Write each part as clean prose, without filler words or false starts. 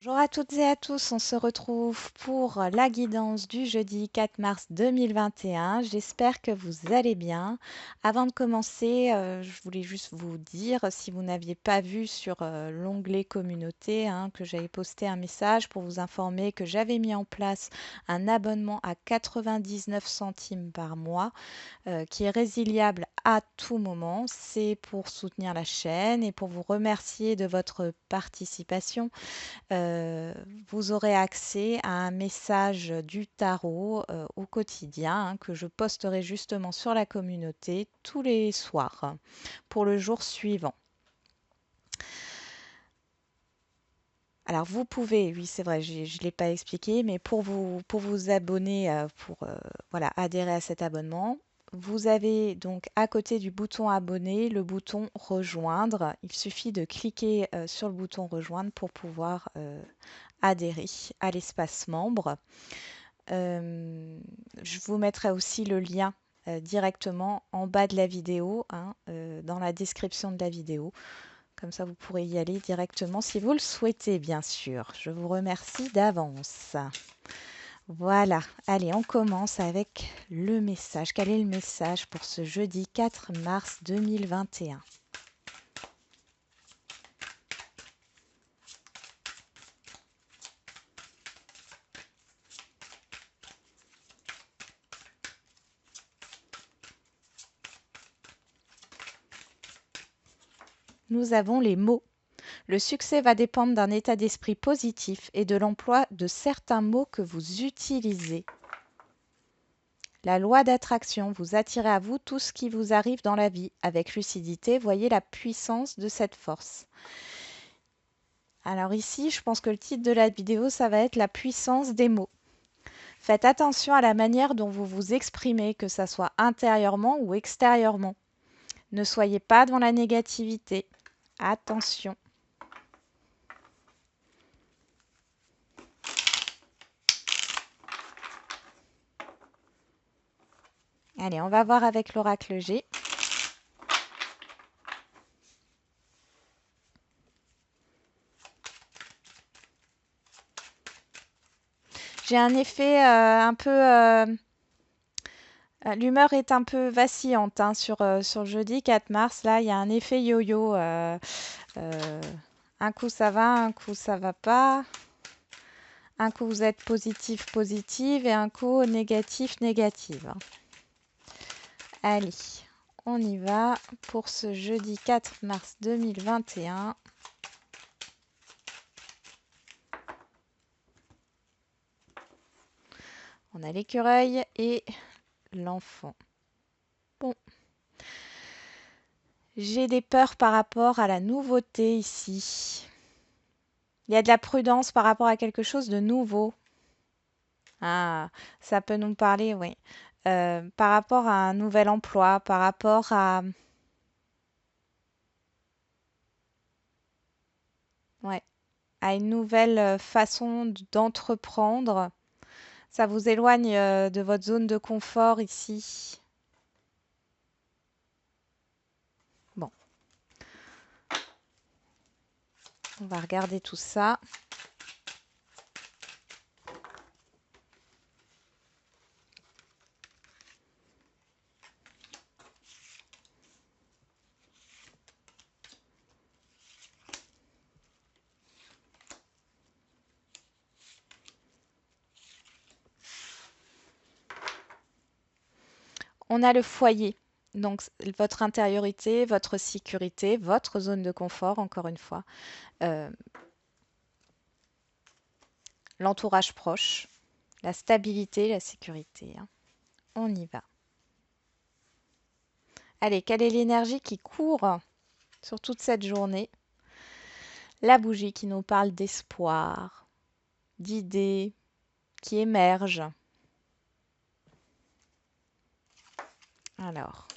Bonjour à toutes et à tous, on se retrouve pour la guidance du jeudi 4 mars 2021. J'espère que vous allez bien. Avant de commencer, je voulais juste vous dire, si vous n'aviez pas vu sur l'onglet communauté, que j'avais posté un message pour vous informer que j'avais mis en place un abonnement à 99 centimes par mois qui est résiliable à tout moment. C'est pour soutenir la chaîne et pour vous remercier de votre participation. Euh, Vous aurez accès à un message du tarot au quotidien que je posterai justement sur la communauté tous les soirs pour le jour suivant. Alors vous pouvez, oui c'est vrai, je ne l'ai pas expliqué, mais pour vous abonner, voilà, adhérer à cet abonnement, vous avez donc à côté du bouton abonner le bouton rejoindre. Il suffit de cliquer sur le bouton rejoindre pour pouvoir adhérer à l'espace membre. Je vous mettrai aussi le lien directement en bas de la vidéo, dans la description de la vidéo. Comme ça, vous pourrez y aller directement si vous le souhaitez, bien sûr. Je vous remercie d'avance. Voilà, allez, on commence avec le message. Quel est le message pour ce jeudi 4 mars 2021? Nous avons les mots. Le succès va dépendre d'un état d'esprit positif et de l'emploi de certains mots que vous utilisez. La loi d'attraction, vous attirez à vous tout ce qui vous arrive dans la vie. Avec lucidité, voyez la puissance de cette force. Alors ici, je pense que le titre de la vidéo, ça va être la puissance des mots. Faites attention à la manière dont vous vous exprimez, que ça soit intérieurement ou extérieurement. Ne soyez pas dans la négativité. Attention. Allez, on va voir avec l'oracle G. J'ai un effet un peu... l'humeur est un peu vacillante sur le jeudi 4 mars. Là, il y a un effet yo-yo. Euh, un coup ça va, un coup ça va pas. Un coup vous êtes positif, positive et un coup négatif, négative. Allez, on y va pour ce jeudi 4 mars 2021. On a l'écureuil et l'enfant. Bon, j'ai des peurs par rapport à la nouveauté ici. Il y a de la prudence par rapport à quelque chose de nouveau. Ah, ça peut nous parler, oui. Par rapport à un nouvel emploi, par rapport à, ouais, à une nouvelle façon d'entreprendre. Ça vous éloigne de votre zone de confort ici. Bon, on va regarder tout ça. On a le foyer, donc votre intériorité, votre sécurité, votre zone de confort, encore une fois. Euh, L'entourage proche, la stabilité, la sécurité. On y va. Allez, quelle est l'énergie qui court sur toute cette journée? La bougie qui nous parle d'espoir, d'idées qui émergent. Alors,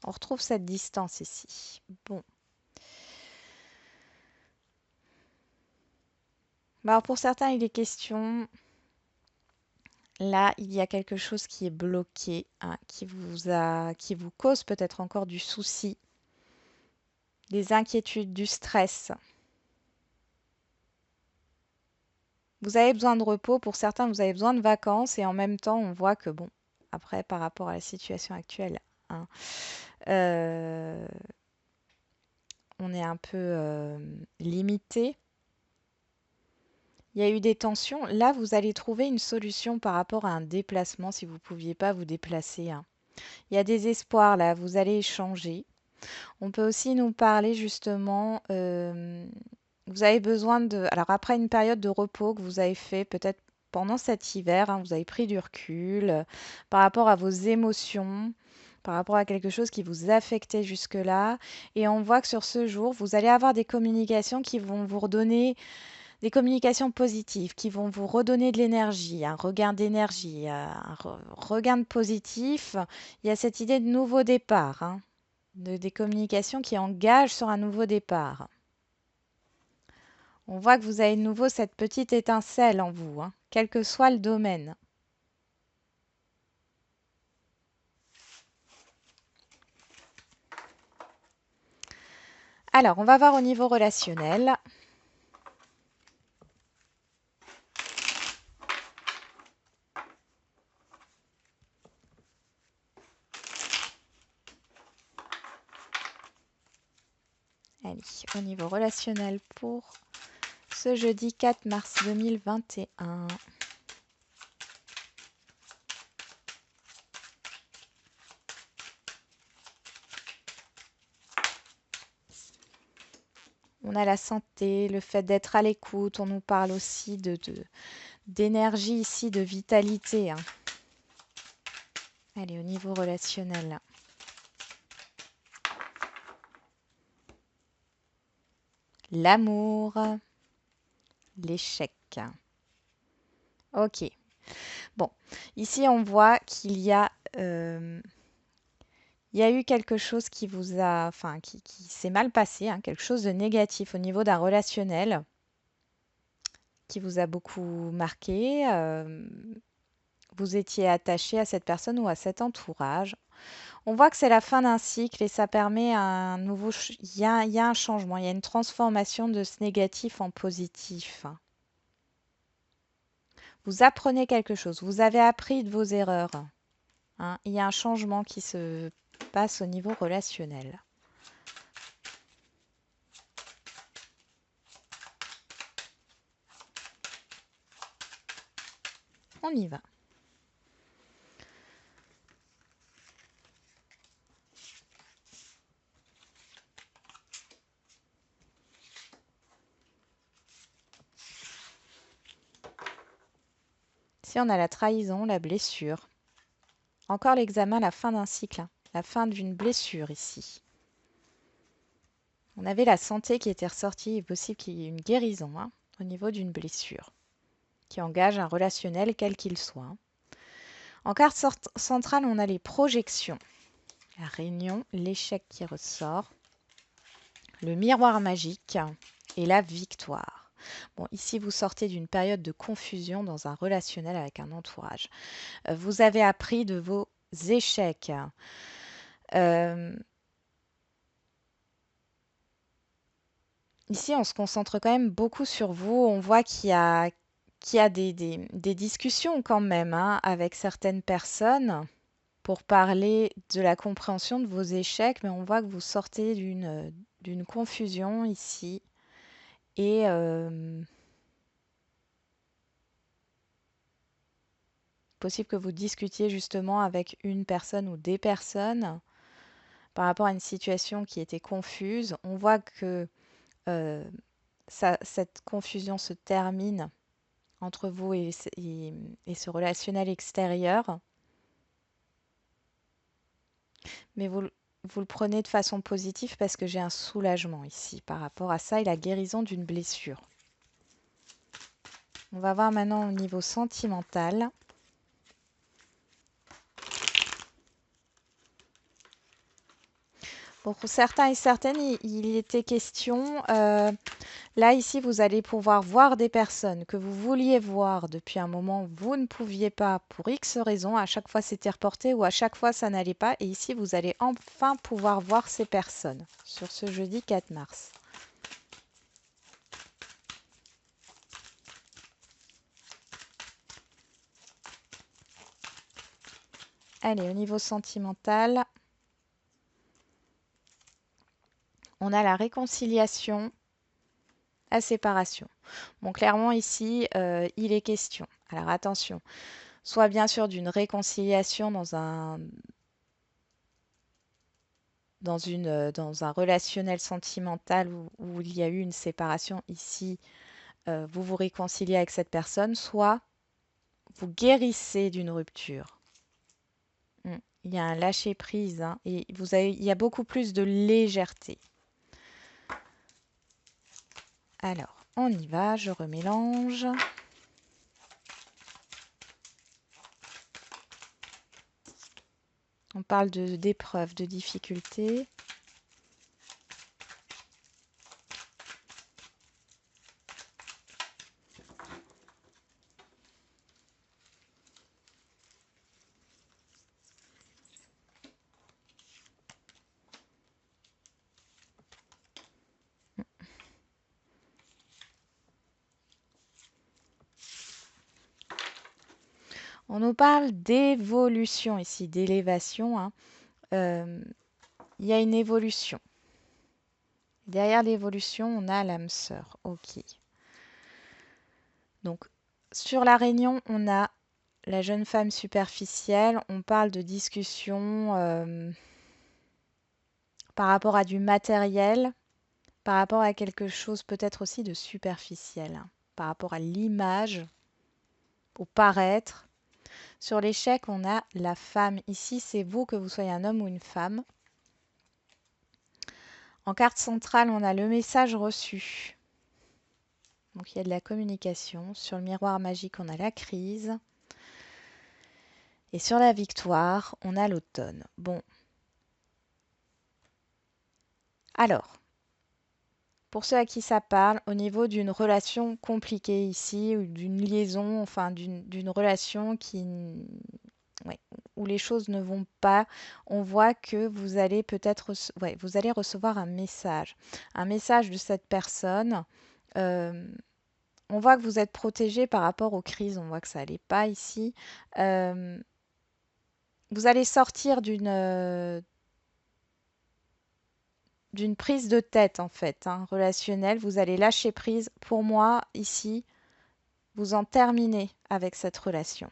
on retrouve cette distance ici. Bon. Alors pour certains, il est question, là, il y a quelque chose qui est bloqué, qui vous cause peut-être encore du souci, des inquiétudes, du stress. Vous avez besoin de repos, pour certains, vous avez besoin de vacances et en même temps, on voit que, bon, après, par rapport à la situation actuelle, hein, euh, on est un peu limité. Il y a eu des tensions. Là, vous allez trouver une solution par rapport à un déplacement si vous ne pouviez pas vous déplacer, hein. Il y a des espoirs là, vous allez échanger. On peut aussi nous parler justement, vous avez besoin de... Alors après une période de repos que vous avez fait peut-être pendant cet hiver, hein, vous avez pris du recul par rapport à vos émotions, par rapport à quelque chose qui vous affectait jusque-là. Et on voit que sur ce jour, vous allez avoir des communications qui vont vous redonner des communications positives, qui vont vous redonner de l'énergie, un regain d'énergie, regain de positif. Il y a cette idée de nouveau départ, hein, des communications qui engagent sur un nouveau départ. On voit que vous avez de nouveau cette petite étincelle en vous, hein, quel que soit le domaine. Alors, on va voir au niveau relationnel. Allez, au niveau relationnel pour ce jeudi 4 mars 2021. On a la santé, le fait d'être à l'écoute. On nous parle aussi d'énergie ici, de vitalité, hein. Allez, au niveau relationnel. L'amour, l'échec. Ok. Bon, ici on voit qu'il y a eu quelque chose qui vous a, enfin, qui s'est mal passé, hein, quelque chose de négatif au niveau d'un relationnel qui vous a beaucoup marqué. Vous étiez attaché à cette personne ou à cet entourage. On voit que c'est la fin d'un cycle et ça permet un nouveau... il y a un changement, il y a une transformation de ce négatif en positif. Vous apprenez quelque chose, vous avez appris de vos erreurs, hein. Il y a un changement qui se passe au niveau relationnel. On y va. Si on a la trahison, la blessure. Encore l'examen, la fin d'un cycle, hein, la fin d'une blessure ici. On avait la santé qui était ressortie, il est possible qu'il y ait une guérison, hein, au niveau d'une blessure qui engage un relationnel quel qu'il soit, hein. En carte centrale, on a les projections. La réunion, l'échec qui ressort, le miroir magique et la victoire. Bon, ici, vous sortez d'une période de confusion dans un relationnel avec un entourage. Vous avez appris de vos échecs. Ici, on se concentre quand même beaucoup sur vous. On voit qu'il y a des discussions quand même, hein, avec certaines personnes pour parler de la compréhension de vos échecs, mais on voit que vous sortez d'une confusion ici. Et possible que vous discutiez justement avec une personne ou des personnes par rapport à une situation qui était confuse. On voit que euh, cette confusion se termine entre vous et ce relationnel extérieur. Mais vous le prenez de façon positive parce que j'ai un soulagement ici par rapport à ça et la guérison d'une blessure. On va voir maintenant au niveau sentimental. Bon, pour certains et certaines, il était question Là, ici, vous allez pouvoir voir des personnes que vous vouliez voir depuis un moment, vous ne pouviez pas pour X raisons. À chaque fois, c'était reporté ou à chaque fois, ça n'allait pas. Et ici, vous allez enfin pouvoir voir ces personnes sur ce jeudi 4 mars. Allez, au niveau sentimental, on a la réconciliation, la séparation. Bon, clairement, ici, il est question. Alors, attention, soit bien sûr d'une réconciliation dans un relationnel sentimental où il y a eu une séparation. Ici, vous vous réconciliez avec cette personne, soit vous guérissez d'une rupture. Il y a un lâcher-prise, hein, et il y a beaucoup plus de légèreté. Alors, on y va, je remélange. On parle d'épreuves, de difficultés. On nous parle d'évolution ici, d'élévation, hein. Il y a une évolution. Derrière l'évolution, on a l'âme sœur. Ok. Donc, sur la réunion, on a la jeune femme superficielle. On parle de discussion par rapport à du matériel, par rapport à quelque chose peut-être aussi de superficiel, hein, par rapport à l'image, au paraître. Sur l'échec, on a la femme. Ici, c'est vous, que vous soyez un homme ou une femme. En carte centrale, on a le message reçu. Donc il y a de la communication. Sur le miroir magique, on a la crise. Et sur la victoire, on a l'automne. Bon. Alors, pour ceux à qui ça parle, au niveau d'une relation compliquée ici, ou d'une liaison, enfin d'une relation ouais, où les choses ne vont pas, on voit que vous allez peut-être vous allez recevoir un message de cette personne. Euh, on voit que vous êtes protégé par rapport aux crises, on voit que ça n'allait pas ici. Euh, vous allez sortir d'une prise de tête en fait, hein, relationnelle. Vous allez lâcher prise. Pour moi, ici, vous en terminez avec cette relation.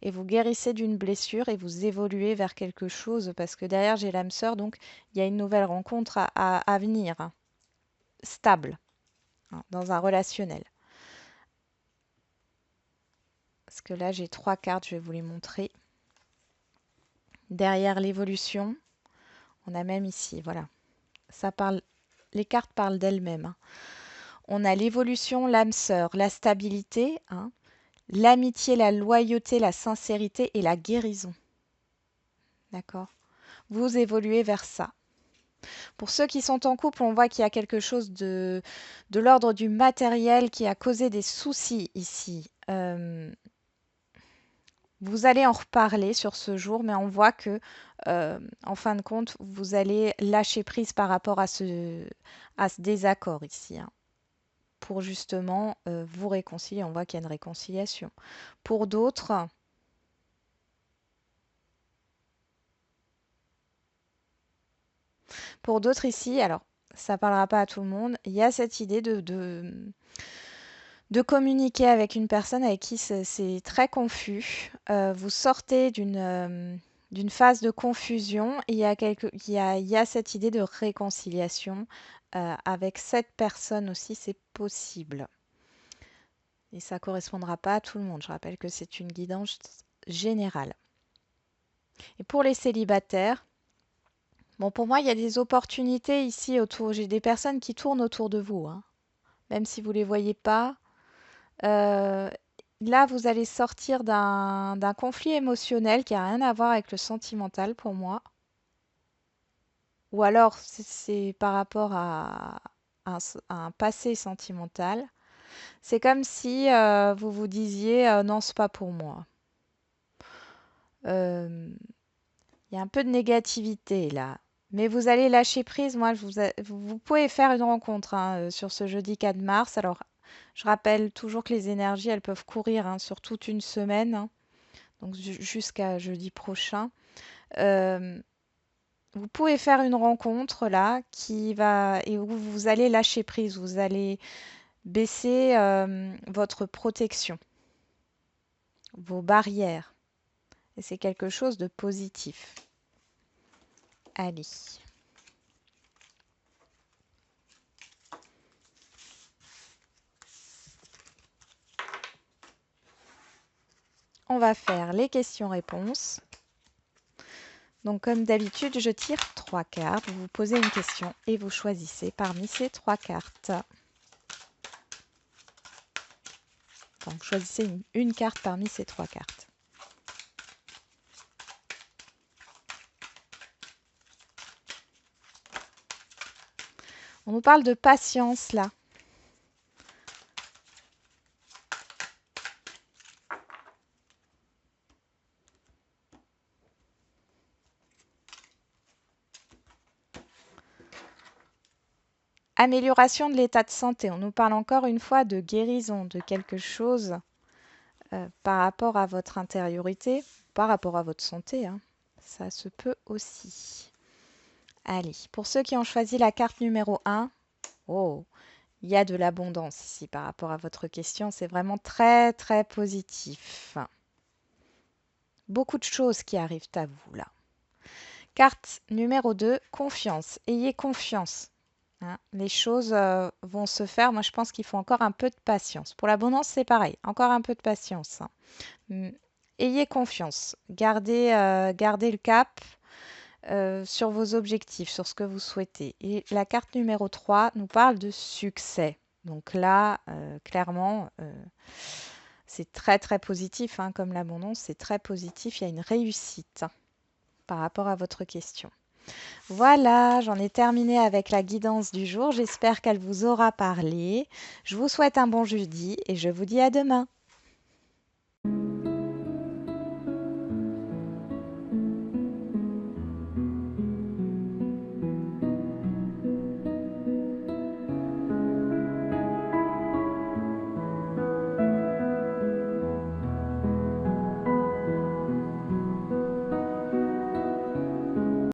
Et vous guérissez d'une blessure et vous évoluez vers quelque chose parce que derrière j'ai l'âme sœur, donc il y a une nouvelle rencontre à venir, hein, stable, hein, dans un relationnel. Parce que là j'ai 3 cartes, je vais vous les montrer. Derrière l'évolution, on a même ici, voilà, ça parle, les cartes parlent d'elles-mêmes, hein. On a l'évolution, l'âme sœur, la stabilité, hein, l'amitié, la loyauté, la sincérité et la guérison. D'accord? Vous évoluez vers ça. Pour ceux qui sont en couple, on voit qu'il y a quelque chose de l'ordre du matériel qui a causé des soucis ici. Vous allez en reparler sur ce jour, mais on voit que, en fin de compte, vous allez lâcher prise par rapport à ce désaccord ici, hein, pour justement vous réconcilier. On voit qu'il y a une réconciliation. Pour d'autres, ici, alors ça parlera pas à tout le monde, il y a cette idée de communiquer avec une personne avec qui c'est très confus. Vous sortez d'une phase de confusion et il y a cette idée de réconciliation. Avec cette personne aussi, c'est possible. Et ça ne correspondra pas à tout le monde. Je rappelle que c'est une guidance générale. Et pour les célibataires, bon, pour moi, il y a des opportunités ici autour. J'ai des personnes qui tournent autour de vous, hein. Même si vous ne les voyez pas. Euh, Là, vous allez sortir d'un conflit émotionnel qui a rien à voir avec le sentimental pour moi. Ou alors, c'est par rapport un passé sentimental. C'est comme si vous vous disiez non, c'est pas pour moi. Euh, Il y a un peu de négativité là. Mais vous allez lâcher prise. Moi, vous pouvez faire une rencontre hein, sur ce jeudi 4 mars. Alors, je rappelle toujours que les énergies, elles peuvent courir hein, sur toute une semaine, hein, donc jusqu'à jeudi prochain. Euh, Vous pouvez faire une rencontre là qui va et où vous allez lâcher prise. Vous allez baisser votre protection, vos barrières. Et c'est quelque chose de positif. Allez. On va faire les questions-réponses. Donc comme d'habitude, je tire 3 cartes. Vous vous posez une question et vous choisissez parmi ces 3 cartes. Enfin, vous choisissez une carte parmi ces 3 cartes. On nous parle de patience là. Amélioration de l'état de santé. On nous parle encore une fois de guérison, de quelque chose par rapport à votre intériorité, par rapport à votre santé, hein. Ça se peut aussi. Allez, pour ceux qui ont choisi la carte numéro 1, oh, il y a de l'abondance ici par rapport à votre question. C'est vraiment très, très positif. Beaucoup de choses qui arrivent à vous là. Carte numéro 2, confiance. Ayez confiance. Hein. Les choses vont se faire. Moi, je pense qu'il faut encore un peu de patience. Pour l'abondance, c'est pareil. Encore un peu de patience. Hein. Ayez confiance. Gardez le cap sur vos objectifs, sur ce que vous souhaitez. Et la carte numéro 3 nous parle de succès. Donc là, clairement, c'est très très positif, hein, comme l'abondance, c'est très positif. Il y a une réussite hein, par rapport à votre question. Voilà, j'en ai terminé avec la guidance du jour. J'espère qu'elle vous aura parlé. Je vous souhaite un bon jeudi et je vous dis à demain.